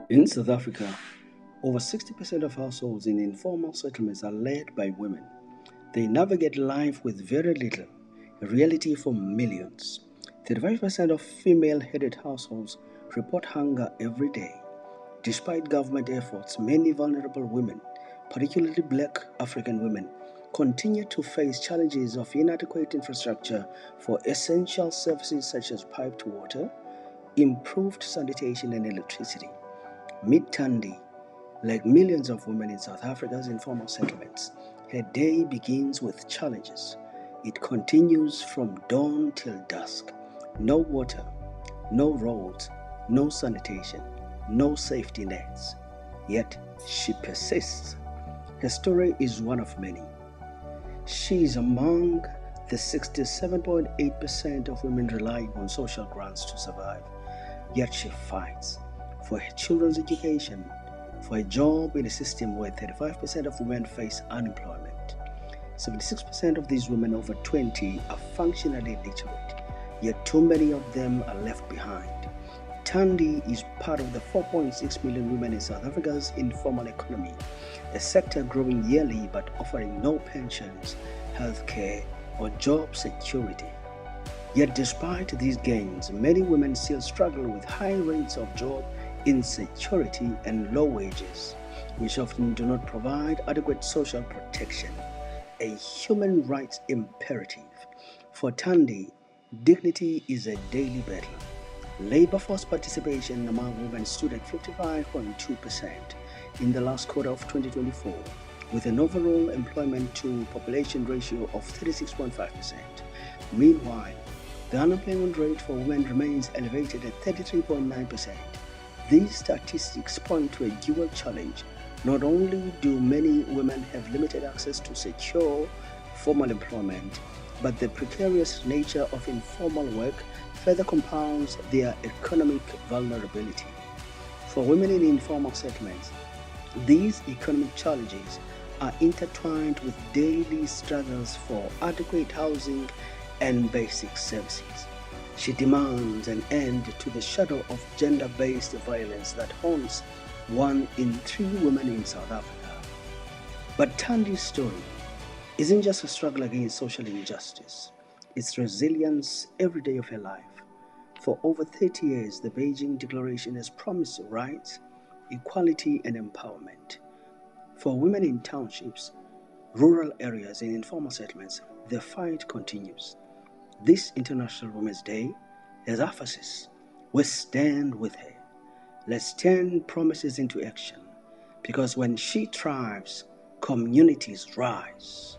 In South Africa, over 60% of households in informal settlements are led by women. They navigate life with very little, a reality for millions. 35% of female headed households report hunger every day. Despite government efforts, many vulnerable women, particularly black African women, continue to face challenges of inadequate infrastructure for essential services such as piped water, improved sanitation, and electricity. Meet Thandi. Like millions of women in South Africa's informal settlements, her day begins with challenges. It continues from dawn till dusk. No water, no roads, no sanitation, no safety nets. Yet she persists. Her story is one of many. She is among the 67.8% of women relying on social grants to survive. Yet she fights for her children's education, for a job in a system where 35% of women face unemployment. 76% of these women over 20 are functionally literate, yet too many of them are left behind. Thandi is part of the 4.6 million women in South Africa's informal economy, a sector growing yearly but offering no pensions, healthcare, or job security. Yet despite these gains, many women still struggle with high rates of job insecurity and low wages, which often do not provide adequate social protection, a human rights imperative. For Thandi, dignity is a daily battle. Labor force participation among women stood at 55.2% in the last quarter of 2024, with an overall employment to population ratio of 36.5%. Meanwhile, the unemployment rate for women remains elevated at 33.9%. These statistics point to a dual challenge. Not only do many women have limited access to secure formal employment, but the precarious nature of informal work further compounds their economic vulnerability. For women in informal settlements, these economic challenges are intertwined with daily struggles for adequate housing and basic services. She demands an end to the shadow of gender-based violence that haunts 1 in 3 women in South Africa. But Thandi's story isn't just a struggle against social injustice, it's resilience every day of her life. For over 30 years, the Beijing Declaration has promised rights, equality, and empowerment. For women in townships, rural areas, and informal settlements, the fight continues. This International Women's Day, as Afesis, we stand with her. Let's turn promises into action, because when she thrives, communities rise.